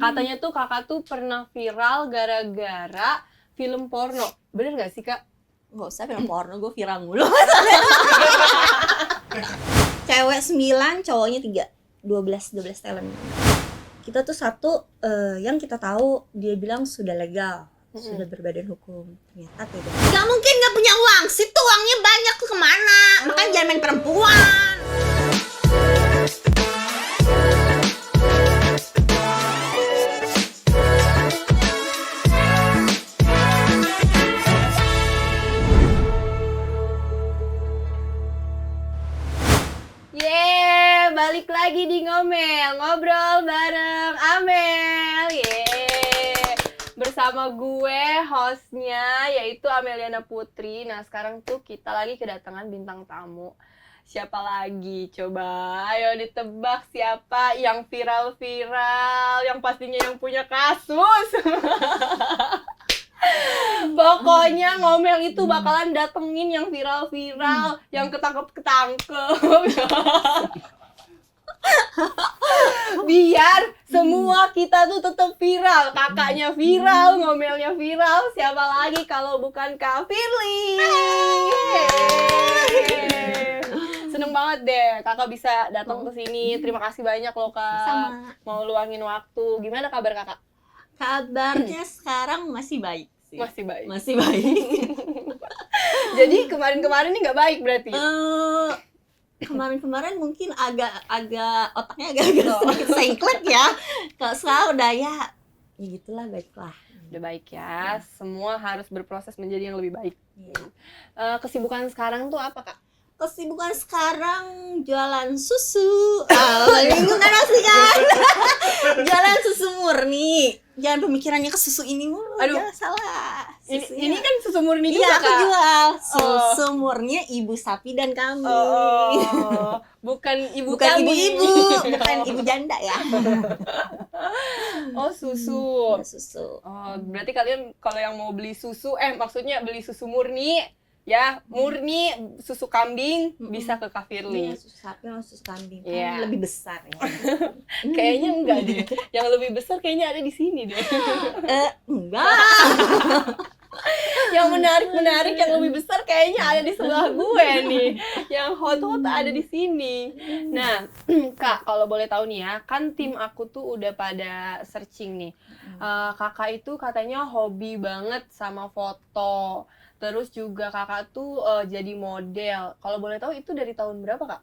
Katanya tuh kakak tuh pernah viral gara-gara film porno. Bener gak sih kak? Nggak usah film porno, gue viral mulu. Cewek 9, cowoknya 3. 12 talent. Kita tuh satu yang kita tahu dia bilang sudah legal, sudah berbadan hukum. Ternyata tidak. Gak mungkin gak punya uang. Situ uangnya banyak tuh kemana? Makanya jangan main perempuan. Balik lagi di Ngomel, ngobrol bareng Amel. Bersama gue hostnya yaitu Ameliana Putri. Nah sekarang tuh kita lagi kedatangan bintang tamu. Siapa lagi? Coba ayo ditebak siapa yang viral-viral, yang pastinya yang punya kasus. Pokoknya Ngomel itu bakalan datengin yang viral-viral, yang ketangkep-ketangkep. Biar semua kita tuh tetap viral. Kakaknya viral, Ngomelnya viral. Siapa lagi kalau bukan Kak Firly? Seneng banget deh kakak bisa datang ke sini. Terima kasih banyak loh kak. Sama. Mau luangin waktu. Gimana kabar kakak? Kabarnya sekarang masih baik sih. Masih baik. Masih baik. Jadi kemarin-kemarin ini nggak baik berarti? Kemarin mungkin agak otaknya agak sedikit sengklek ya. Kalau sekarang udah ya gitulah, baiklah. Udah baik ya. Semua harus berproses menjadi yang lebih baik. Ya. Kesibukan sekarang tuh apa kak? Kesibukan sekarang jualan susu. Bingung kan pasti kan? Jualan susu murni. Jangan pemikirannya ke susu ini mulu. Aduh. Jangan salah. Ini kan susu murni juga iya, aku kak? jual susu murninya ibu sapi dan kambing. Bukan ibu Bukan kambing. ibu-ibu, bukan ibu janda ya. Oh susu. Ya, susu. Oh berarti kalian kalau yang mau beli susu, maksudnya beli susu murni, ya murni susu kambing bisa ke Kak Firly. Iya, susu sapi sama susu kambing kan Iya. lebih besar ya. Kayaknya enggak deh. Yang lebih besar kayaknya ada di sini deh. Enggak. Yang menarik yang lebih besar kayaknya ada di sebelah gue nih. Yang hot ada di sini. Nah, Kak, kalau boleh tahu nih ya, kan tim aku tuh udah pada searching nih. Kakak itu katanya hobi banget sama foto. Terus juga kakak tuh jadi model. Kalau boleh tahu itu dari tahun berapa, Kak?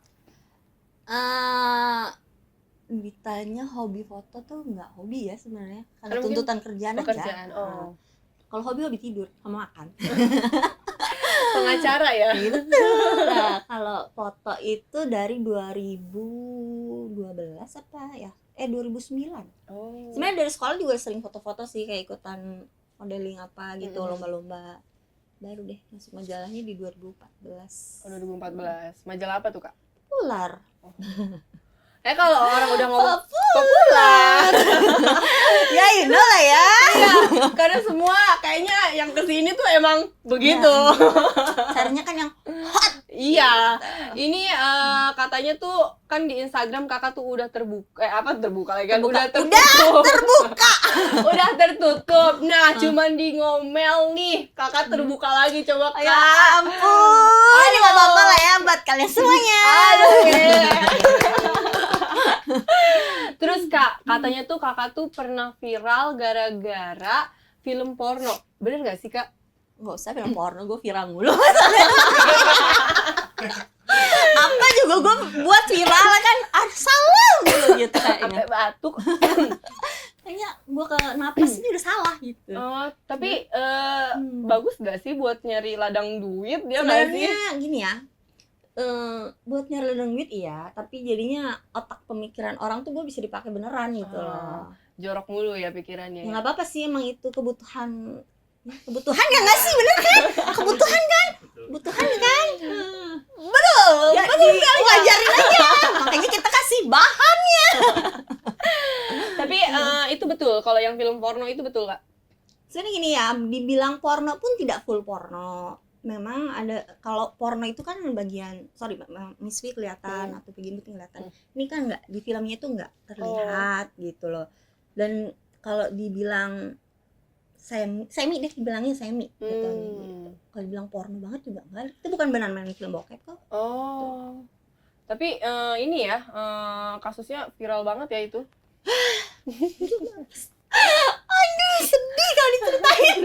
Ditanya hobi foto tuh nggak hobi ya sebenarnya, karena Mungkin tuntutan kerjaan pekerjaan. aja. Oh. Kalau hobi tidur sama makan. Pengacara ya? Gitu. Nah, kalau foto itu dari 2012 apa ya? 2009. Oh. Sebenarnya dari sekolah juga sering foto-foto sih, kayak ikutan modeling apa gitu, lomba-lomba. Baru deh masuk majalahnya di 2014. Oh, 2014. Majalah apa tuh, Kak? Populer. Kalau orang udah ngomong Populer. Ya, you know lah ya. iya, karena semua kayaknya yang kesini tuh emang begitu. Caranya kan yang hot. Iya, ini katanya tuh kan di Instagram kakak tuh udah terbuka, terbuka lagi kan? Udah terbuka. Udah tertutup. Nah, cuman di Ngomel nih kakak terbuka lagi, coba kak. Ya ampun. Ini nggak apa-apa lah ya buat kalian semuanya. Aduh. Terus kak, katanya tuh kakak tuh pernah viral gara-gara film porno. Bener gak sih kak? Nggak usah film porno, gue viral mulu. Apa juga gue buat viral kan, salah mulu gitu kayaknya. Sampai batuk. Kayaknya gue ke napas ini udah salah gitu. Oh, tapi bagus gak sih buat nyari ladang duit dia nggak sih? Sebenarnya gini ya, buat nyari ladang duit iya, tapi jadinya otak pemikiran orang tuh gue bisa dipakai beneran gitu loh. Jorok mulu ya pikirannya. Ya nggak apa-apa sih, emang itu kebutuhan ya nggak sih, bener kan? Kebutuhan kan? Kebutuhan kan? Betul. Ya, ngajarin aja. Makanya kita kasih bahannya. Tapi itu betul kalau yang film porno itu betul kak? Sebenarnya gini ya, dibilang porno pun tidak full porno. Memang ada, kalau porno itu kan bagian, Miss V kelihatan atau begini tuh kelihatan. Ini kan nggak, di filmnya itu nggak terlihat gitu loh. Dan kalau dibilang semi deh, dibilangnya semi gitu. Kalau dibilang porno banget juga enggak, itu bukan benar main film bokep kok. Oh. Tapi ini ya, kasusnya viral banget ya itu. Aduh, sedih kalau diceritain.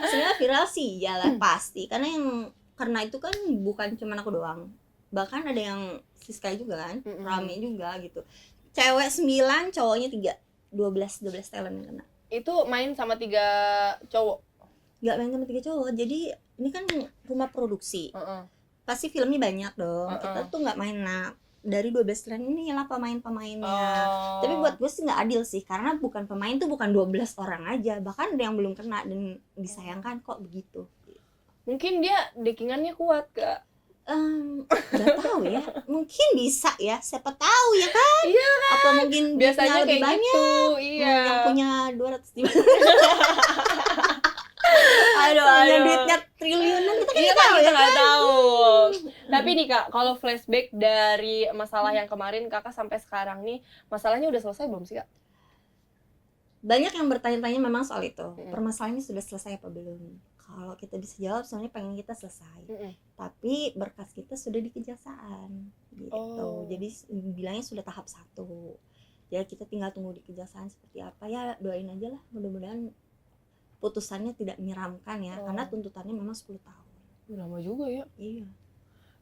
Sebenarnya viral sih iyalah pasti, karena itu kan bukan cuma aku doang, bahkan ada yang Siska juga kan, rame juga gitu. Cewek 9, cowoknya 3, 12 talent yang kena. Itu main sama 3 cowok? Nggak main sama 3 cowok, jadi ini kan rumah produksi. Pasti filmnya banyak dong. Kita tuh nggak main dari 12 talent ini lah pemain-pemainnya. Tapi buat gue sih nggak adil sih, karena bukan pemain tuh bukan 12 orang aja, bahkan ada yang belum kena, dan disayangkan kok begitu. Mungkin dia dekingannya kuat, Kak. Nggak tahu ya, mungkin bisa ya, siapa tahu ya kan. Iya kan, apa mungkin biasanya lebih kayak banyak gitu. Iya. yang punya 200 punya duitnya triliunan, kita kan Iya nggak kan, tahu kita ya nggak kan. tahu. Tapi nih Kak, kalau flashback dari masalah yang kemarin Kakak sampai sekarang nih, masalahnya udah selesai belum sih Kak? Banyak yang bertanya-tanya memang soal itu, permasalahannya sudah selesai apa belum. Kalau kita bisa jawab, soalnya pengen kita selesai. Tapi berkas kita sudah di kejaksaan gitu. Jadi bilangnya sudah tahap 1. Ya kita tinggal tunggu di kejaksaan seperti apa, ya doain aja lah, mudah-mudahan putusannya tidak menyeramkan ya, karena tuntutannya memang 10 tahun. Lama juga ya. Iya.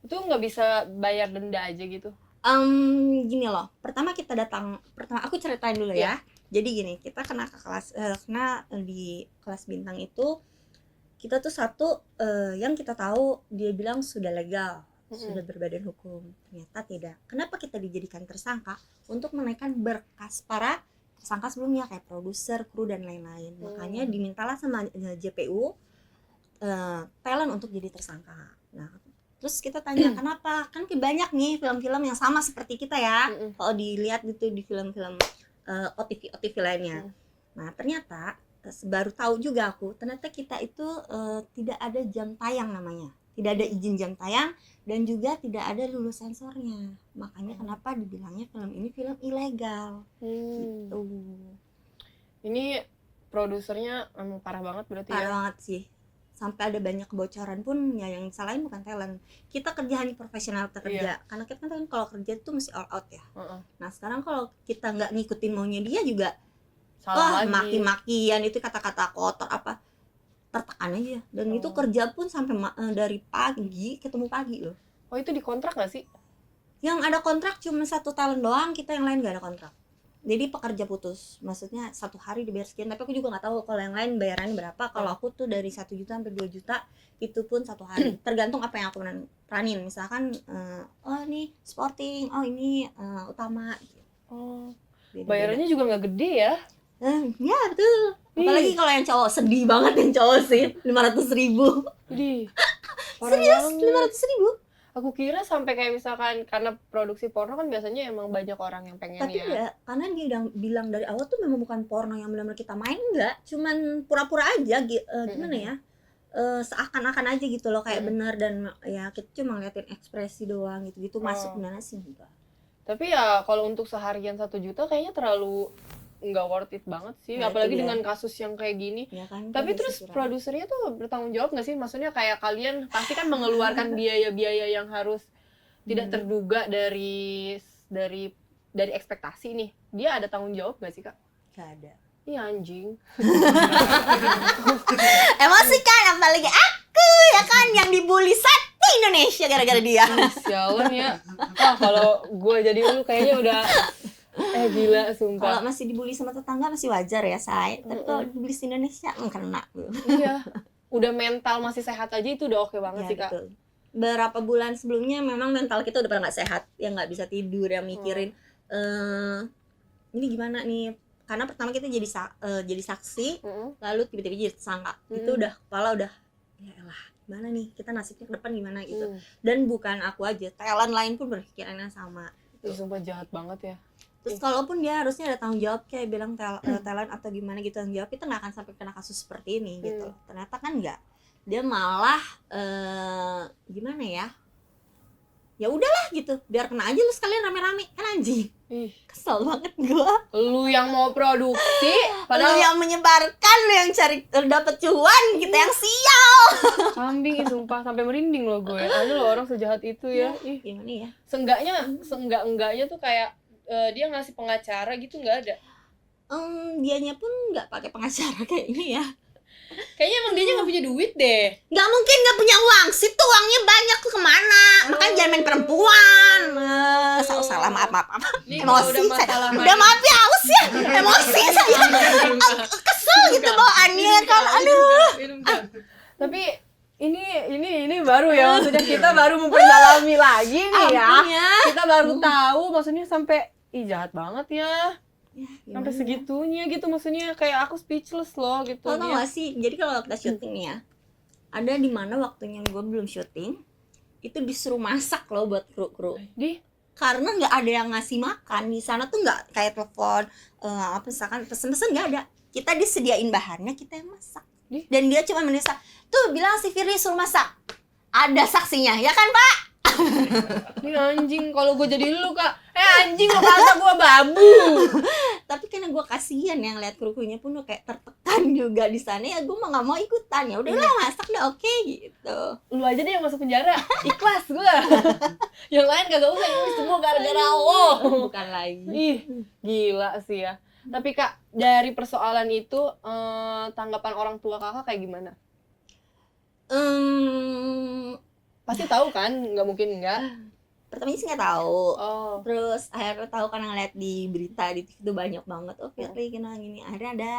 Itu nggak bisa bayar denda aja gitu? Gini loh, pertama aku ceritain dulu ya. Jadi gini, kita kena di kelas bintang itu, kita tuh yang kita tahu dia bilang sudah legal, sudah berbadan hukum, ternyata tidak. Kenapa kita dijadikan tersangka? Untuk menaikkan berkas para tersangka sebelumnya, kayak produser, kru dan lain-lain. Makanya dimintalah sama JPU talent untuk jadi tersangka. Nah, terus kita tanya kenapa? Kan banyak nih film-film yang sama seperti kita ya. Kalau dilihat gitu di film-film OTV lainnya. Nah, ternyata baru tahu juga aku, ternyata kita itu tidak ada jam tayang namanya. Tidak ada izin jam tayang, dan juga tidak ada lulus sensornya. Makanya kenapa dibilangnya film ini film ilegal. Gitu. Ini produsernya memang parah banget berarti ya? Parah banget sih. Sampai ada banyak kebocoran pun, ya yang salahin bukan talent. Kita kerja hanya profesional kerja. Karena kita kan kalau kerja itu mesti all out ya. Nah sekarang kalau kita nggak ngikutin maunya dia juga, maki-makian, itu kata-kata kotor apa, tertekan aja. Dan itu kerja pun sampai dari pagi ketemu pagi loh. Oh itu dikontrak nggak sih? Yang ada kontrak cuma 1 talent doang, kita yang lain nggak ada kontrak. Jadi pekerja putus, maksudnya 1 hari dibayar sekian, tapi aku juga nggak tahu kalau yang lain bayarannya berapa. Kalau aku tuh dari 1 juta sampai 2 juta, itu pun 1 hari. Tergantung apa yang aku peranin. Misalkan, oh ini sporting, oh ini utama. Bayarannya juga nggak gede ya? Ya betul. Apalagi kalau yang cowok, sedih banget yang cowok sih, 500.000. Serius, 500.000? Aku kira sampai kayak misalkan, karena produksi porno kan biasanya emang banyak orang yang pengen. Tapi enggak, karena dia udah bilang dari awal tuh memang bukan porno yang benar-benar kita main, enggak, cuman pura-pura aja, gimana ya, seakan-akan aja gitu loh, kayak benar, dan ya kita cuma ngeliatin ekspresi doang gitu, masuk beneran sih enggak. Tapi ya kalau untuk seharian 1 juta kayaknya terlalu nggak worth it banget sih, nah, apalagi dengan kasus yang kayak gini ya kan. Tapi terus produsernya tuh bertanggung jawab nggak sih? Maksudnya kayak kalian pasti kan mengeluarkan biaya-biaya yang harus tidak terduga dari ekspektasi nih. Dia ada tanggung jawab nggak sih Kak? Nggak ada. Iya anjing. Emosi kan, apalagi aku ya kan yang dibully satu Indonesia gara-gara dia. Sialan ya. Kalau gue jadi lu kayaknya udah gila sumpah. Kalau masih dibully sama tetangga masih wajar ya, say. Tapi kalau dibully di Indonesia kena. Iya. Udah mental masih sehat aja itu udah oke banget ya, sih Kak. Betul. Berapa bulan sebelumnya memang mental kita udah pada nggak sehat, yang nggak bisa tidur, yang mikirin ini gimana nih. Karena pertama kita jadi saksi, lalu tiba-tiba jadi tersangka. Itu udah kepala udah, ya elah gimana nih, kita nasibnya ke depan gimana gitu. Dan bukan aku aja, talent lain pun berpikirannya sama. Sumpah jahat banget ya. Terus kalaupun dia harusnya ada tanggung jawab, kayak bilang talent atau gimana gitu tanggung jawab, kita nggak akan sampai kena kasus seperti ini gitu. Ternyata kan nggak, dia malah gimana ya, ya udahlah gitu, biar kena aja lu sekalian rame-rame, kan anjing. Ih, Kesel banget gua. lu yang mau produksi Lu padahal yang menyebarkan, lu yang cari dapet cuan, kita yang sial. kambing. Ih, sumpah sampai merinding loh gue. Ada loh orang sejahat itu ya. Ih, Gimana ya? seenggaknya tuh kayak dia ngasih pengacara gitu nggak ada. Dianya pun nggak pakai pengacara kayaknya ya. Kayaknya emang dia nggak punya duit deh. Nggak mungkin nggak punya uang, situ uangnya banyak tuh kemana? Makanya jangan main perempuan. Salah, maaf. Nih, kalau Emosi udah saya. masalah Udah maaf ya, aus ya. Emosi saya. Kesel gitu bawaannya kan. Aduh. Minum, Kak. Tapi ini baru ya, maksudnya kita baru memperdalami lagi nih ya. Ampun ya. Kita baru tahu maksudnya sampai jahat banget ya. Ya, Sampai gimana? segitunya gitu, maksudnya kayak aku speechless loh gitu. Lo tau Dia gak sih, jadi kalau kita syuting nih ya, ada di mana waktunya gue belum syuting, itu disuruh masak loh buat kru-kru. di Karena nggak ada yang ngasih makan di sana tuh, nggak kayak telepon apa misalkan pesen-pesen, nggak ada. Kita disediain bahannya, kita yang masak. Ih. Dan dia cuma mendesak, tuh bilang si Firly suruh masak, ada saksinya ya kan Pak. ini anjing, kalau gue jadi lu Kak, anjing lo kata gue babu. Tapi karena gue kasihan yang lihat kru-krunya pun kayak tertekan juga di sana, ya gue mah nggak mau ikutan, ya udahlah masak dah, oke gitu. Lu aja deh yang masuk penjara, ikhlas gue. Yang lain kagak usah, ini semua gara-gara lo. Bukan lagi. Ih, gila sih ya. Tapi Kak, dari persoalan itu tanggapan orang tua Kakak kayak gimana? Pasti tahu kan, nggak mungkin enggak. Pertamanya sih nggak tahu. Oh, Terus akhirnya tahu kan, ngeliat di berita di TV itu banyak banget, oh Firly gini. Akhirnya ada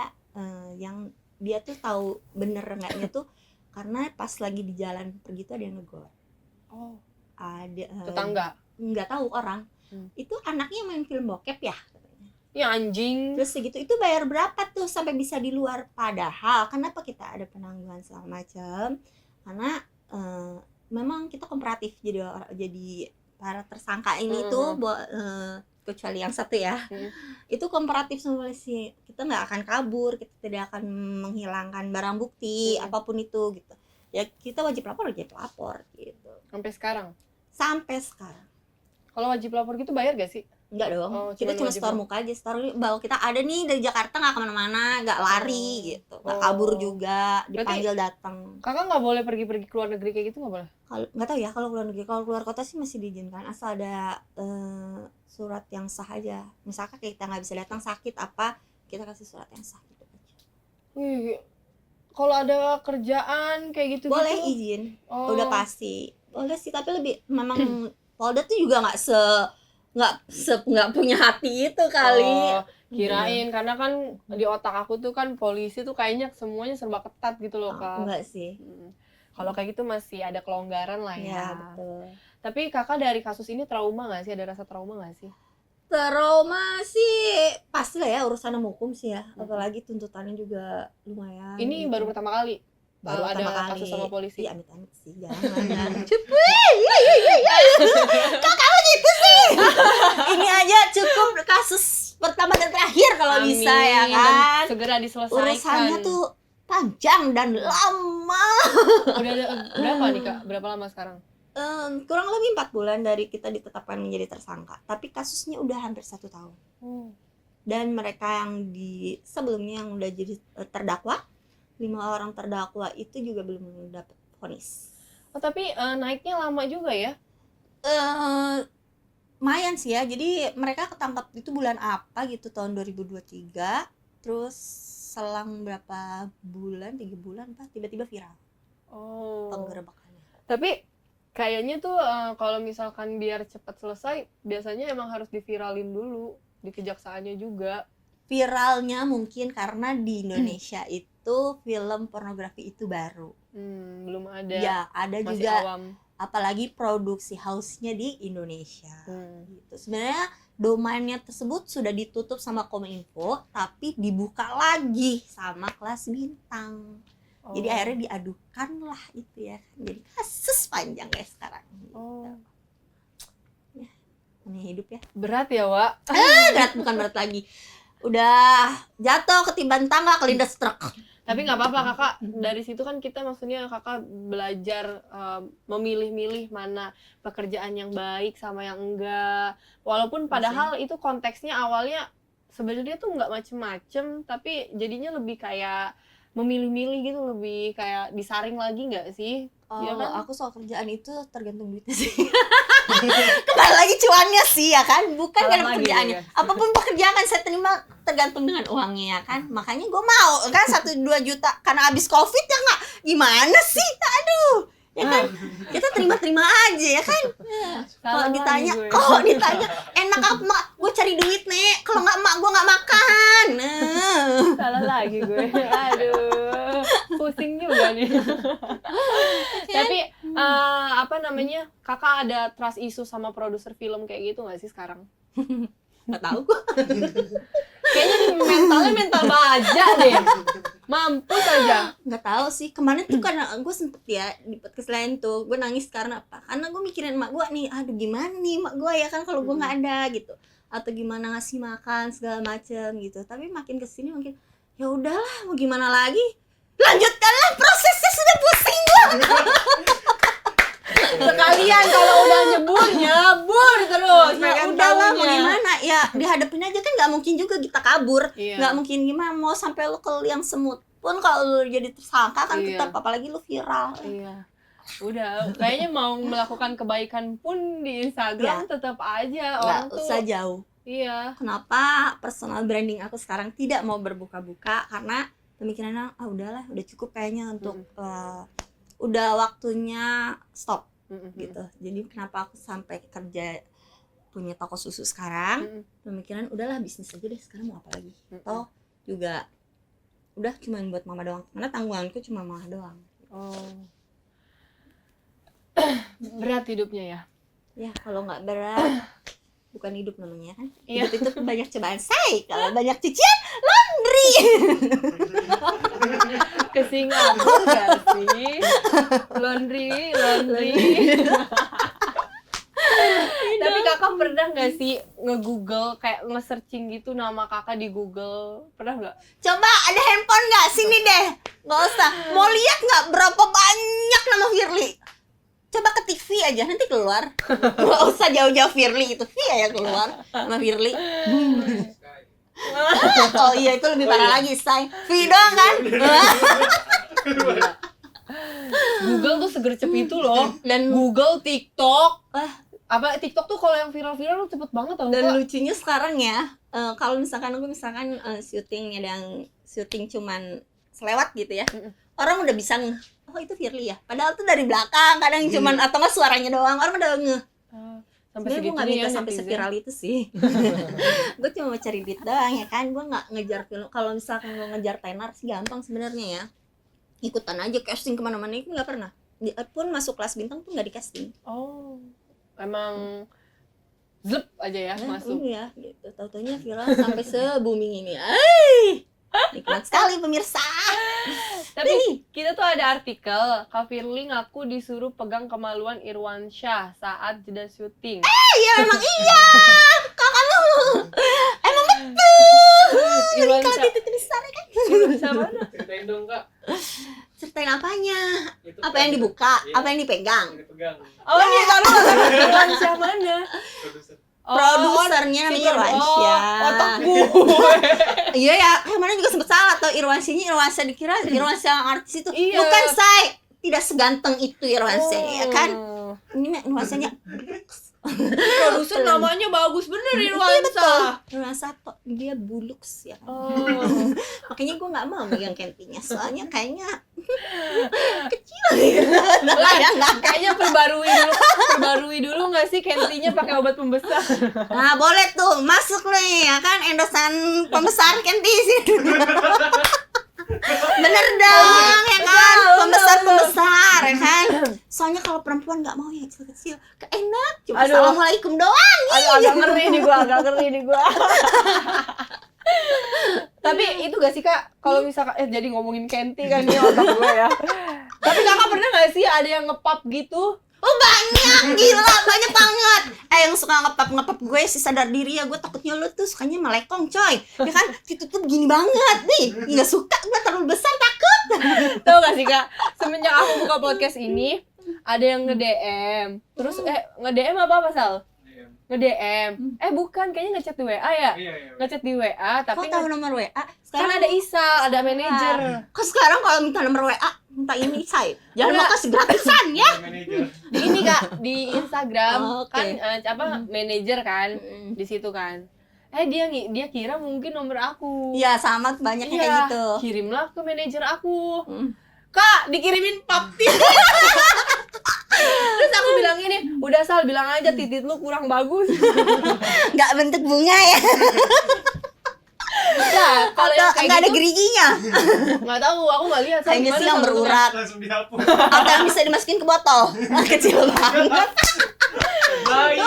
yang dia tuh tahu bener enggaknya tuh karena pas lagi di jalan pergi tuh ada yang negor. oh, Ada tetangga. nggak tahu orang. Hmm. Itu anaknya main film bokep ya katanya. Ya anjing. Terus segitu itu bayar berapa tuh sampai bisa di luar, padahal kenapa kita ada penangguhan segala macam? Karena memang kita kooperatif, jadi para tersangka ini tuh kecuali yang satu ya, itu kooperatif sama polisi. Kita nggak akan kabur, kita tidak akan menghilangkan barang bukti apapun itu gitu. Ya kita wajib lapor gitu. Sampai sekarang. Sampai sekarang Kalau wajib lapor gitu bayar gak sih? enggak dong. Oh, Kita cuma wajib store muka aja, store bahwa kita ada nih dari Jakarta, nggak kemana-mana, nggak lari gitu, nggak kabur juga, dipanggil datang. Kakak nggak boleh pergi-pergi ke luar negeri kayak gitu, nggak boleh? Kalau nggak tahu ya, kalau keluar negeri, kalau keluar kota sih masih diizinkan asal ada surat yang sah aja. Misalkan kita nggak bisa datang, sakit apa, kita kasih surat yang sah gitu aja. Wih, kalau ada kerjaan kayak gitu Boleh izin, Oh. udah pasti boleh sih, tapi lebih memang Polda tuh juga nggak punya hati itu kali. Oh, kirain karena kan di otak aku tuh kan polisi tuh kayaknya semuanya serba ketat gitu loh Kak. Enggak sih. Kalau kayak gitu masih ada kelonggaran lah ya. Ya betul. Tapi Kakak dari kasus ini trauma nggak sih? Ada rasa trauma nggak sih? Trauma sih pasti lah ya, urusan hukum sih ya, apalagi tuntutannya juga lumayan. Ini gitu. baru pertama kali Baru ada pertama kali kasus sama polisi. Iya, amit-amit sih, jangan. Cepet. Kok kamu gitu sih? Ini aja cukup kasus pertama dan terakhir kalau bisa ya Amin, kan. dan segera diselesaikan. Urusannya tuh panjang dan lama. Udah ada berapa nih Kak? Berapa lama sekarang? Kurang lebih 4 bulan dari kita ditetapkan menjadi tersangka, tapi kasusnya udah hampir 1 tahun. Dan mereka yang di sebelumnya yang udah jadi terdakwa, 5 orang terdakwa itu juga belum dapat vonis. Oh, tapi naiknya lama juga ya? Lumayan sih ya. Jadi mereka ketangkap itu bulan apa gitu, tahun 2023. Terus selang berapa bulan, 3 bulan Pak, tiba-tiba viral Oh. penggerebekannya. Tapi kayaknya tuh kalau misalkan biar cepat selesai, biasanya emang harus diviralin dulu di kejaksaannya juga. Viralnya mungkin karena di Indonesia itu film pornografi itu baru. Belum ada. Ya, ada Masih juga awam. apalagi produksi house-nya di Indonesia. Gitu. Sebenarnya domainnya tersebut sudah ditutup sama Kominfo, tapi dibuka lagi sama Kelas Bintang. Jadi akhirnya diadukan lah itu ya. Jadi kasus panjang ya sekarang. Gitu. Ya, namanya hidup ya. Berat ya, Wak? Berat, bukan berat lagi. Udah jatuh ketiban tangga, kelindes truk. Tapi nggak apa-apa kakak, dari situ kan kita maksudnya kakak belajar memilih-milih mana pekerjaan yang baik sama yang enggak. Walaupun padahal itu konteksnya awalnya sebenarnya tuh nggak macem-macem, tapi jadinya lebih kayak memilih-milih gitu, lebih kayak disaring lagi nggak sih? Iya kan? Aku soal kerjaan itu tergantung duitnya sih. Kembali lagi cuannya sih ya kan, bukan Balik karena lagi, pekerjaannya. ya. Apapun pekerjaan kan saya terima tergantung dengan uangnya ya kan. Makanya gue mau kan 1-2 juta karena habis covid ya nggak, gimana sih, aduh ya kan, kita terima-terima aja ya kan. Kalau ditanya enak apa mak, gue cari duit nek, kalau nggak mak gue nggak makan. Salah lagi gue, aduh, pusing juga nih. Tapi apa namanya, kakak ada trust issue sama produser film kayak gitu nggak sih sekarang? Nggak tahu. Kayaknya nih mentalnya mental baja deh, mampus aja. Nggak tahu sih, kemarin tuh karena gue sempet ya di podcast lain tuh gue nangis karena apa, karena gue mikirin mak gue nih, aduh gimana nih mak gue ya kan kalau gue nggak ada gitu, atau gimana ngasih makan segala macem gitu. Tapi makin kesini makin ya udahlah, mau gimana lagi, lanjutkanlah prosesnya, sudah pusing gue. Sekalian kalau udah nyebur terus. Ya udahlah, mau gimana ya, dihadapin aja kan, nggak mungkin juga kita kabur, nggak mungkin gimana, mau sampai lu ke liang semut pun kalau lu jadi tersangka kan tetap, apalagi lu viral. Iya. Udah, kayaknya mau melakukan kebaikan pun di Instagram tetap aja orang nggak tuh usah jauh. Iya. Kenapa personal branding aku sekarang tidak mau berbuka-buka, karena pemikirannya udahlah, udah cukup kayaknya untuk udah waktunya stop gitu. Jadi kenapa aku sampai kerja punya toko susu sekarang, pemikiran udahlah bisnis aja deh sekarang, mau apa lagi. Toh juga udah cuma buat mama doang, karena tanggunganku cuma mama doang. Berat hidupnya ya? Ya kalau nggak berat bukan hidup namanya kan. Hidup itu banyak cobaan, kalau banyak cucian laundry. Ke Singapura gak sih? Laundry. Tapi kakak pernah nggak sih nge-google, kayak nge-searching gitu nama kakak di Google? Pernah nggak? Coba ada handphone nggak? Sini deh, nggak usah. Mau lihat nggak berapa banyak nama Firly? Coba ke TV aja, nanti keluar. Nggak usah jauh-jauh Firly, itu ya keluar nama Firly. Oh iya, itu lebih parah lagi, say. V doang kan? Google tuh segercep itu loh. Dan Google, TikTok, apa TikTok tuh kalau yang viral-viral cepet banget tau. Dan lucunya sekarang ya, kalau misalkan aku syuting, ada yang syuting cuman selewat gitu ya, orang udah bisa oh itu Firly ya, padahal tuh dari belakang kadang cuman atau nggak suaranya doang, orang udah sebenarnya gue nggak minta sampai seviral itu sih. Gue cuma mau cari duit doang ya kan, gue nggak ngejar film. Kalau misalkan gue ngejar tenar sih gampang sebenarnya ya, ikutan aja casting kemana-mana, itu nggak pernah. Pun masuk kelas bintang tuh nggak di casting. Oh, emang zlep aja ya masuk. Iya gitu, tau-taunya viral sampai se-booming ini. Nikmat sekali pemirsa. Tapi kita tuh ada artikel, Kak Firly ngaku disuruh pegang kemaluan Irwansyah saat jeda syuting. Iya memang iya. Kakakmu emang betul. Kalau titik besar kan. Irwansyah mana? Ceritain dong Kak. Ceritain apanya? Apa yang dibuka? Apa yang dipegang? Oh iya, tahu Irwansyah mana? Produsernya namanya Irwansyah. Otak gue. Iya ya, kemarin juga sempet salah tau, Irwansyah dikira Irwansyah artis itu. Iya. Bukan, say. Tidak seganteng itu Irwansyah ya kan. Ini Irwansyahnya produser namanya bagus bener Irwansyah. Irwansyah dia buluks ya kan. Makanya gue nggak mau megang kentinya, soalnya kayaknya kecil gitu. Kayaknya perbarui dulu nggak sih kentinya pakai obat pembesar. Nah boleh tuh masuk nih ya kan, endosan pembesar kenti sih. Bener dong ya kan, pembesar ya kan. Soalnya kalau perempuan nggak mau yang kecil-kecil, enak cuma assalamualaikum doang. Agak ngeri nih gua. Tapi itu gak sih Kak, kalau misalkan jadi ngomongin kenti kan nih otak gue ya. Tapi Kakak pernah gak sih ada yang nge-pop gitu? Oh banyak, gila banyak banget. Yang suka ngepap gue sih sadar diri ya, gue takutnya lu tuh sukanya melekong coy. Ya kan, itu tuh begini banget nih, nggak suka gue terlalu besar takut. Tahu gak sih Kak, semenjak aku buka podcast ini ada yang nge-DM. Terus nge-DM apa Sal? Nge-DM. Bukan, kayaknya ngechat di WA ya? Iya. Ngechat di WA, tapi Kok tahu nomor WA? kan Sekarang ada Isa, ada manajer. Kok sekarang kalau minta nomor WA, minta ini saya. Jangan mau kasih gratisan ya. Manajer. Ini Kak, di Instagram Oh, oke. kan manajer kan di situ kan. Dia kira mungkin nomor aku. Iya, sama banyaknya kayak Iya, gitu. kirimlah ke manajer aku. Mm. Kak, dikirimin pap titit. Terus aku bilang ini, udah Sal bilang aja titit lu kurang bagus. Nggak bentuk bunga ya. Nah, kalau yang kayak nggak ada gitu geriginya. nggak tahu, aku nggak lihat. Sal, Kayaknya gimana sih yang Sal bentuknya? berurat. Langsung dihapus. Atau yang bisa dimasukin ke botol. Kecil banget. Baik.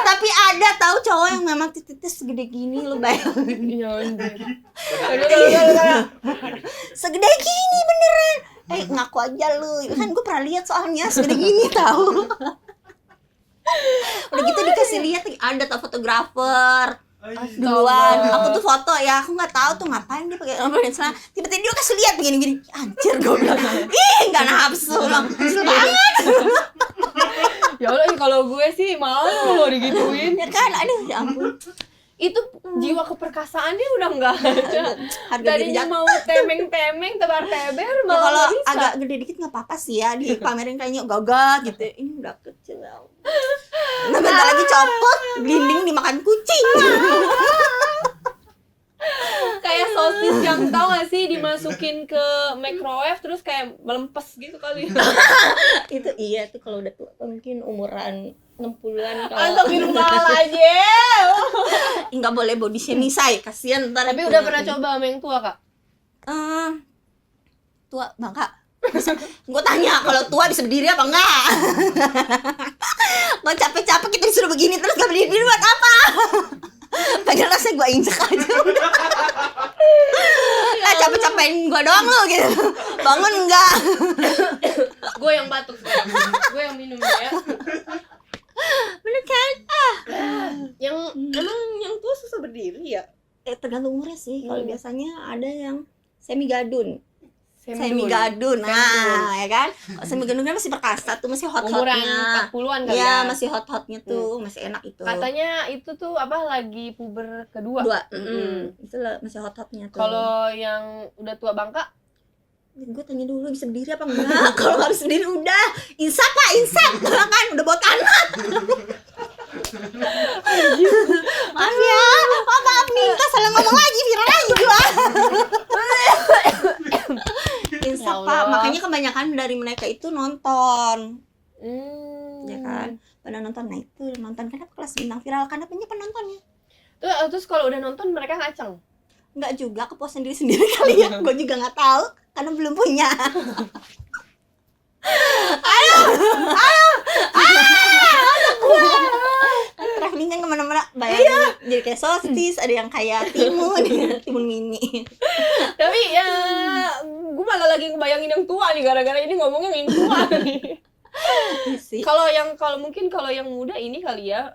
Tapi ada tahu cowok yang memang titiknya segede gini, lu bayangin. Iya, anjir. Aduh. Segede gini beneran. Ngaku aja lu. Kan gue pernah lihat soalnya segede gini tahu. Udah gitu dikasih lihat ada tau fotografer duluan. Aku tuh foto ya, aku nggak tahu tuh ngapain dia pakai nomor dan celana. Tiba-tiba dia kasih lihat begini-gini. Anjir gue bilang, nggak nafsu loh. Nafsu banget. Ya Allah, kalau gue sih malu loh digituin. Ya kan, aduh ya ampun. Itu jiwa keperkasaan dia udah nggak ada. Harga diri Tadinya jatuh. mau temeng-temeng, tebar-teber, Ya, malah kalau nggak bisa. agak gede dikit nggak apa-apa sih ya, dipamerin kayaknya gagah gitu. Ini udah kecil. Nah, bentar lagi copot, gelinding dimakan kucing. Kayak sosis yang tahu gak sih dimasukin ke microwave terus kayak melempes gitu kali. Itu iya tuh kalau udah tua mungkin umuran 60-an kalau Astagfirullahaladzim. nggak boleh body shaming say, kasihan ntar. Tapi udah pernah coba sama yang tua Kak? Tua bangka. Gue tanya kalau tua bisa berdiri apa enggak? Gue capek-capek kita disuruh begini terus gak berdiri buat apa? Pengen rasanya gue injek aja udah. Capek-capekin gue doang lu gitu. Bangun enggak? Gue yang batuk sekarang. Gue yang minum ya. Bener kan? Yang emang yang tua susah berdiri ya? Tergantung umurnya sih. Kalau biasanya ada yang semi gadun. Semidul. Semi gadun, nah ya kan? Semi gadun kan masih perkasa tuh, masih Umuran hot-hotnya. 40-an kali Iya, ya. masih hot-hotnya tuh, masih enak itu. Katanya itu tuh apa lagi puber kedua. Itu lah, masih hot-hotnya tuh. Kalau yang udah tua bangka, gue tanya dulu bisa berdiri apa enggak? Kalau nggak bisa berdiri udah insap pak, insap kan udah bawa tanah. Maaf ya, maaf nih, kita salah ngomong lagi, viral lagi gua. Insap Ya pak, Allah. makanya kebanyakan dari mereka itu nonton, ya ya kan? Pada nonton, nah itu nonton kenapa kelas bintang viral karena banyak penontonnya. Terus kalau udah nonton mereka ngaceng. Enggak juga, kepuasan diri sendiri kali ya. Gue juga nggak tahu karena belum punya. Traveling kan kemana-mana, bayangin jadi kayak sosis, ada yang kayak timun mini. Tapi ya gue malah lagi ngebayangin yang tua nih gara-gara ini ngomongnya yang tua nih. Sih. Kalau mungkin kalau yang muda ini kali ya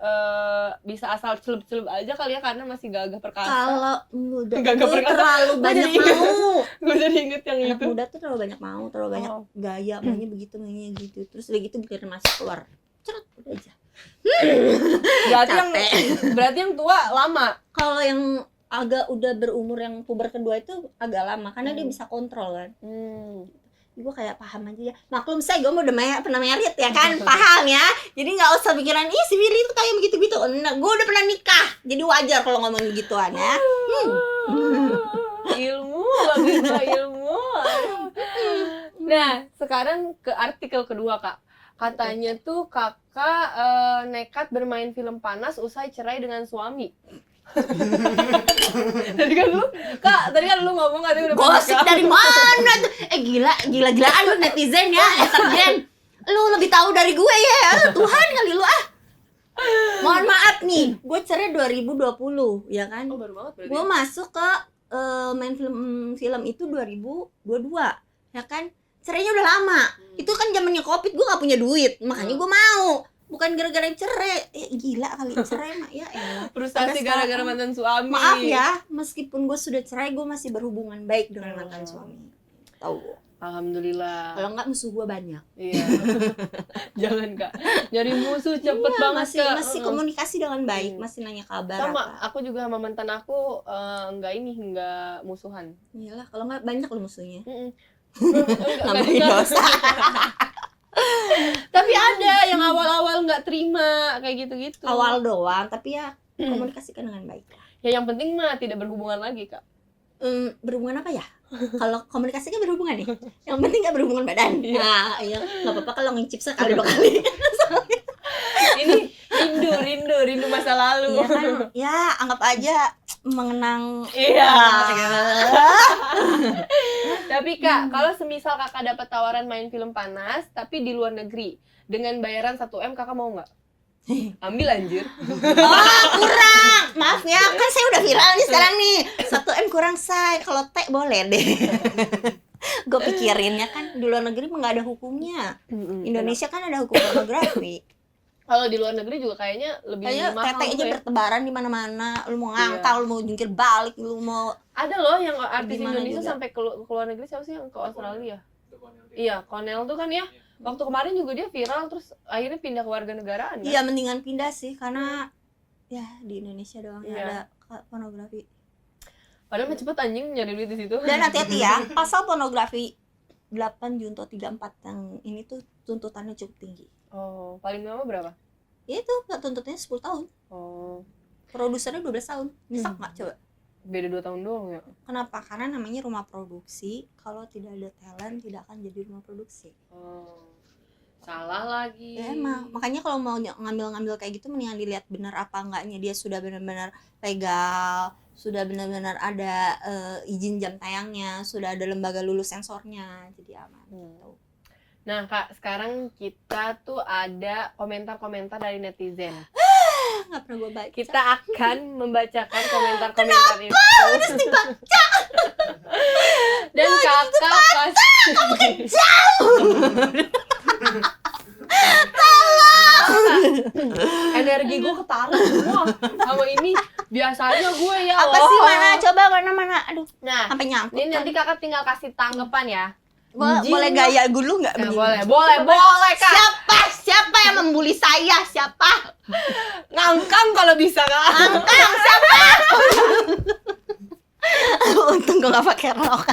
bisa asal celup-celup aja kali ya karena masih gagah perkasa. Kalau muda Gagah tuh perkasa. terlalu banyak Jadi ingat. mau. Gue jadi inget yang Anak itu. muda tuh terlalu banyak mau, terlalu banyak Oh. gaya, maunya begitu, maunya gitu. Terus udah gitu biar masuk keluar. Ceret, udah aja. Berarti yang tua lama. Kalau yang agak udah berumur yang puber kedua itu agak lama karena dia bisa kontrol kan. Gue kayak paham aja ya, maklum saya gue udah pernah merit ya kan, paham ya, jadi nggak usah pikiran si Willy itu kayak begitu gitu. Nah, gue udah pernah nikah jadi wajar kalau ngomong begituan ya. Ilmu bagus lah, ilmu. Nah sekarang ke artikel kedua Kak. Katanya tuh kakak nekat bermain film panas usai cerai dengan suami. Tadi kan lu ngomong katanya udah Gosip menikah. dari mana tuh? Gila-gilaan lu netizen ya, entertain. Lu lebih tahu dari gue ya, Tuhan kali lu ah. Mohon maaf nih, gue cerai 2020 ya kan. Oh baru banget berarti. Gue masuk ke main film itu 2022 ya kan. Cerainya udah lama. Itu kan zamannya Covid, gue gak punya duit, makanya gue mau. Bukan gara-gara cerai, gila kali cerai mah ya elah. Frustasi gara-gara mantan suami. Maaf ya, meskipun gue sudah cerai, gue masih berhubungan baik dengan mantan suami. Tahu. Alhamdulillah. Kalau enggak musuh gue banyak. Iya. Jangan Kak. Nyari musuh cepet Iya, banget masih Kak. masih komunikasi dengan baik, masih nanya kabar Sama, apa. aku juga sama mantan aku enggak musuhan. Iyalah, kalau enggak banyak lo musuhnya. Nambahin dosa. Tapi ada yang awal-awal nggak terima kayak gitu-gitu. Awal doang, tapi ya komunikasikan dengan baik. Ya yang penting mah tidak berhubungan lagi Kak. Berhubungan apa ya? Kalau komunikasi kan berhubungan nih. Yang penting nggak berhubungan badan. Nah, iya nggak apa-apa kalau ngincip sekali 2 kali. Ini rindu masa lalu. Iya kan? Ya anggap aja mengenang. Iya. Tapi Kak, kalau semisal Kakak dapat tawaran main film panas tapi di luar negeri dengan bayaran 1M, Kakak mau nggak? Ambil anjir. Oh kurang. Maaf ya, kan saya udah viral nih sekarang nih. 1M kurang say. Kalau T boleh deh. Gue pikirinnya kan di luar negeri mah nggak ada hukumnya. Indonesia kan ada hukum pornografi. Kalau di luar negeri juga kayaknya lebih Kayaknya mahal tete aja gitu ya. bertebaran di mana-mana. Lu mau ngangkal, lu mau jungkir balik, lu mau Ada loh yang artis Gimana Indonesia juga? sampai ke luar negeri, siapa sih yang ke Australia? Iya, Cornell tuh kan ya. Waktu kemarin juga dia viral terus akhirnya pindah ke warga negaraan kan? iya mendingan pindah sih karena ya di Indonesia doang yang Iya. ada pornografi. Padahal mah cepet anjing nyari duit di situ. Dan hati-hati ya, pasal pornografi 8 Junto 34 yang ini tuh tuntutannya cukup tinggi. Oh, paling lama berapa? Ya itu tuntutnya 10 tahun. Oh, Produsernya 12 tahun. Bisa nggak coba? beda 2 tahun doang ya. Kenapa? Karena namanya rumah produksi. Kalau tidak ada talent tidak akan jadi rumah produksi. Oh. Salah lagi. Ya emang, makanya kalau mau ngambil-ngambil kayak gitu mendingan dilihat benar apa enggaknya dia sudah benar-benar legal, sudah benar-benar ada izin jam tayangnya, sudah ada lembaga lulus sensornya, jadi aman. Gitu. Nah, Kak, sekarang kita tuh ada komentar-komentar dari netizen. Nggak pernah gue baca. Kita akan membacakan komentar-komentar itu. Harus dibaca. Dan Kakak pasti Kamu energi gue ketarik semua sama ini. Biasanya gue ya apa sih mana? Coba mana? Aduh, Nah, sampai nyangkut. ini nanti Kakak tinggal kasih tanggapan ya. Boleh gaya dulu nggak? Nah, begini? boleh Kak. Siapa yang membuli saya? Siapa? Ngangkang kalau bisa Kak. Angkang siapa? Untung gue gak pakai rok.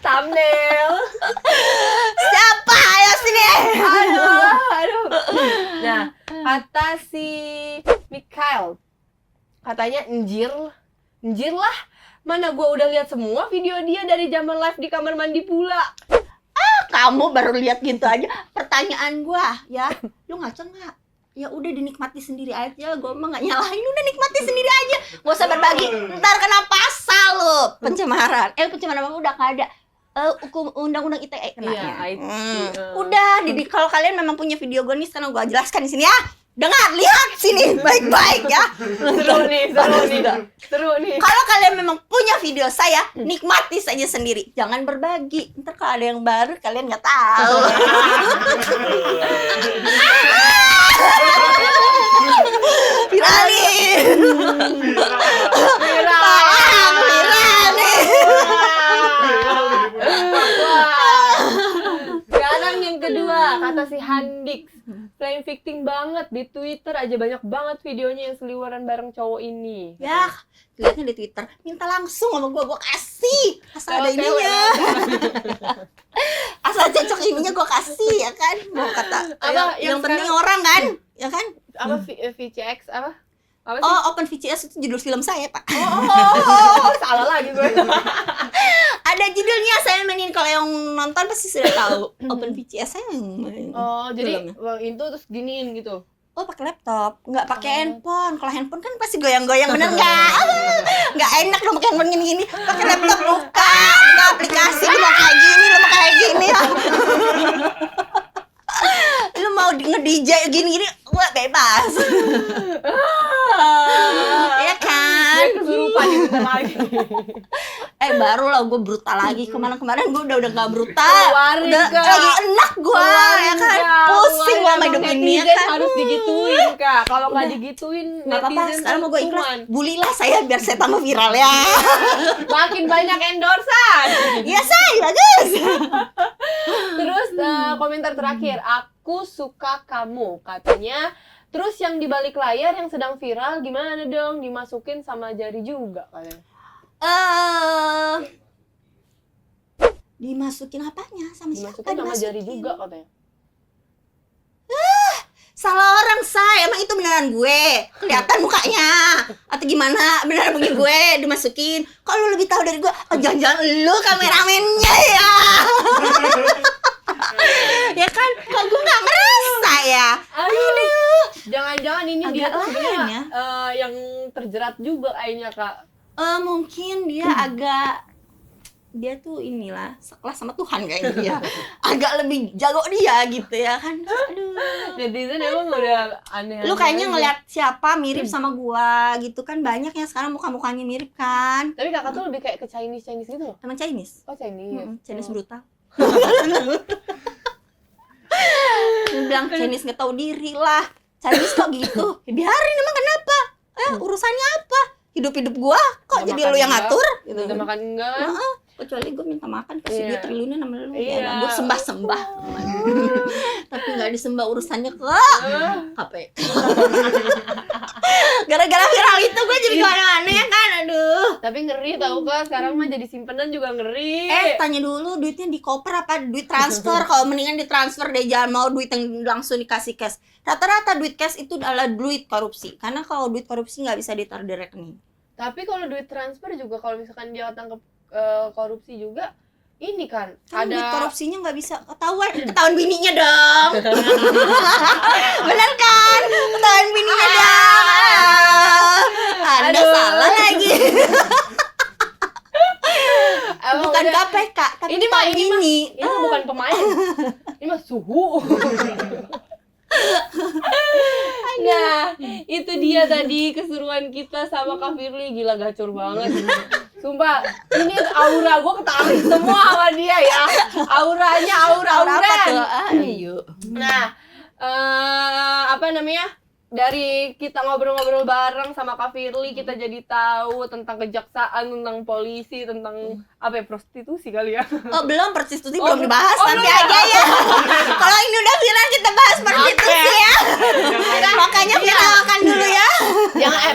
Thumbnail. Siapa? Ayo sini. Aduh. Nah, kata si Mikael, katanya anjir lah. Mana gue udah lihat semua video dia dari zaman live di kamar mandi pula. Kamu baru lihat gitu aja. Pertanyaan gue, ya, lu ngaco nggak? Ya udah dinikmati sendiri aja. Gue mah nggak nyalahin, udah nikmati sendiri aja. Gak usah berbagi. Ntar kena pasal lo pencemaran. Pencemaran udah nggak ada. Hukum undang-undang ITE kena. Iya, IT. Udah, kalau kalian memang punya video gue nih, sekarang gue jelaskan di sini ya. Dengar, lihat sini baik-baik ya. Seru nih. Kalau kalian memang punya video saya, nikmati saja sendiri. Jangan berbagi. Ntar kalau ada yang baru, kalian nggak tahu. Viralin. Viral nih. Sekarang yang kedua, kata si Handix, playing victim banget di Twitter aja banyak banget videonya yang seliweran bareng cowok ini. Ya, lihatnya di Twitter. Minta langsung sama gue kasih. Asal ada Cewek-cewek ininya. Asal cocok ininya gue kasih, ya kan? Mau kata, Apa, yang yang penting sekarang- orang kan? Ya kan? Apa VCX apa? Apa sih? Oh, Open VCS itu judul film saya, Pak. Oh, salah lagi gue. Ada judulnya, saya mainin. Kalau yang nonton pasti sudah tahu. Open VCS saya yang main. Oh, jadi Filmnya. itu terus giniin gitu. Oh, pakai laptop, nggak pakai handphone. Kalau handphone kan pasti goyang-goyang, bener nggak? Nggak enak dong pakai handphone gini-gini. Pakai laptop buka aplikasi. Lu mau kayak gini, lu mau kayak gini. Lu mau nge-DJ gini-gini, gua bebas. Iya kan? Gue kesurupan nih bentar lagi. Baru lah gue brutal lagi. Kemarin gue udah gak brutal. Keluarin, Udah Kak. lagi enak gue ya kan. Pusing Keluarin, sama hidup emang ini ya netizen kan. harus digituin, Kak. Kalau nggak digituin, Gak apa-apa, netizen sekarang mau gue tuh ikhlas. cuman Bulilah saya biar saya tambah viral ya. makin banyak endorsan. Iya say, bagus. Terus komentar terakhir, aku suka kamu katanya. Terus yang di balik layar yang sedang viral gimana dong? Dimasukin sama jari juga katanya. Dimasukin apanya sama siapa? Dimasukin sama jari juga katanya. Salah orang say, emang itu beneran gue? Kelihatan mukanya? Atau gimana? Beneran mungkin gue dimasukin? Kok lu lebih tahu dari gue? Oh jangan-jangan lu kameramennya ya? Ya kan? Kok gue gak merasa ya? Aduh. Jangan-jangan ini dia Agak tuh sebenarnya lain ya. yang terjerat juga kayaknya, Kak. Mungkin dia dia tuh inilah sekelas sama Tuhan kayaknya dia. Agak lebih jago dia gitu ya kan. Aduh. Netizen emang udah aneh. Lu kayaknya ngeliat siapa mirip sama gua gitu kan, banyak ya sekarang muka-mukanya mirip kan. Tapi Kakak tuh lebih kayak ke Chinese gitu loh. Emang Chinese? Oh, Chinese. Chinese brutal. Dia bilang Chinese nggak tahu diri lah. Chinese kok gitu? Ya biarin, emang kenapa? Urusannya apa? Hidup gua kok Nggak jadi makan lu yang enggak, ngatur? Gitu. Udah makan enggak? Kecuali gue minta makan kasih Iya. duit triliunan sama lu Iya. ya gue sembah tapi nggak disembah urusannya ke HP. Gara-gara viral itu gue jadi kemana-mana ya kan. Aduh, Tapi ngeri tau Kak, sekarang mah jadi simpenan juga ngeri. tanya dulu duitnya di koper apa duit transfer. Kalau mendingan ditransfer deh, jangan mau duit yang langsung dikasih cash. Rata-rata duit cash itu adalah duit korupsi, karena kalau duit korupsi nggak bisa ditaruh di rekening. Tapi kalau duit transfer juga kalau misalkan dia tangkap korupsi juga ini kan Kan duit ada korupsinya nggak bisa ketahuan bininya dong. Bener kan? Ketahuan bininya dong. Anda Aduh. salah lagi. emang Bukan udah- KPK, tapi ini mah ketahuan bini. ini mah bukan pemain. Ini mah suhu. Nah, itu dia tadi keseruan kita sama Kak Firly. Gila gacor banget. Sumpah, ini aura gue ketarik semua sama dia ya. Auranya Apa aura-auran. tuh? Ayo. Nah, apa namanya? Dari kita ngobrol-ngobrol bareng sama Kak Firly, kita jadi tahu tentang kejaksaan, tentang polisi, tentang apa ya, prostitusi kali ya. Oh belum, prostitusi Oh, belum dibahas, oh, nanti belum aja ya. Kalau ini udah viral kita bahas prostitusi ya. Makanya viralkan dulu ya.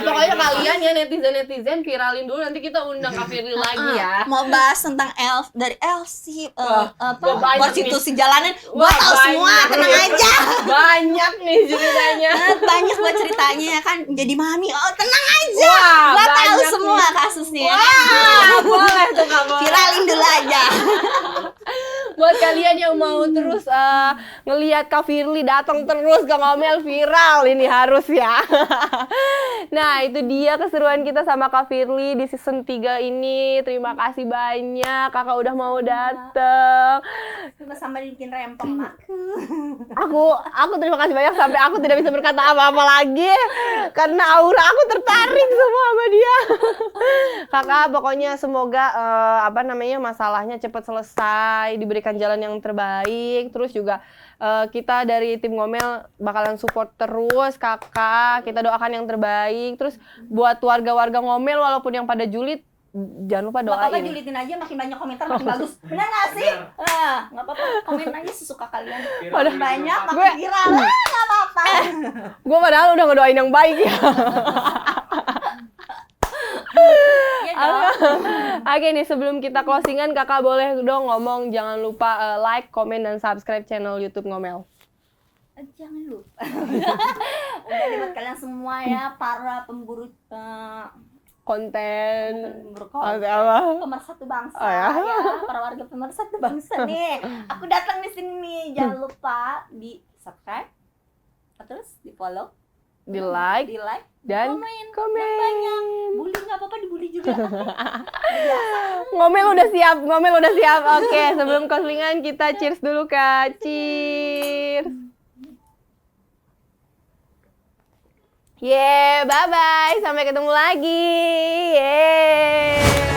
Pokoknya kalian ya netizen viralin dulu, nanti kita undang Kak Firly lagi ya. Mau bahas tentang dari LC Wah, gua banyak prostitusi jalanan. Gua Wah, tahu semua, banyak tenang nih. aja. Banyak nih ceritanya. Banyak gua ceritanya ya kan, jadi mami. Oh tenang aja. Wah, Gua tahu banyak semua nih. kasusnya. Wah, boleh tuh Kak, boleh. Viralin dulu aja. Buat kalian yang mau terus ngelihat Kak Firly datang terus ke Ngomel viral, ini harus ya. Nah, itu dia keseruan kita sama Kak Firly di season 3 ini. Terima kasih banyak Kakak udah mau datang. Sama-sama bikin rempong Aku terima kasih banyak sampai aku tidak bisa berkata apa-apa lagi karena aura aku tertarik semua sama dia. Kakak pokoknya semoga masalahnya cepat selesai, diberikan jalan yang terbaik. Terus juga kita dari tim Ngomel bakalan support terus Kakak. Kita doakan yang terbaik. Terus buat warga-warga Ngomel walaupun yang pada julid, jangan lupa Nggak apa-apa, doain. julitin aja, makin banyak komentar makin bagus. Bener nggak sih? Nggak apa-apa, komen aja sesuka kalian. Makin banyak, makin Gue- viral. Nggak apa-apa. Gue padahal udah ngedoain yang baik ya. Iya dong. Oke nih, sebelum kita closingan, Kakak boleh dong ngomong, jangan lupa like, komen, dan subscribe channel YouTube Ngomel. Jangan lupa. Udah nih buat kalian semua ya, para pemburu Konten. konten, Apa? pemersatu bangsa Oh, ya. para warga pemersatu bangsa nih. Aku datang di sini, jangan lupa di subscribe, terus di follow, Di like di like, dan komen. komen. Bully nggak apa-apa, dibully juga. Ngomel udah siap. Oke, sebelum closingan kita cheers dulu Kak. Cheers. Bye bye, sampai ketemu lagi. Yeay.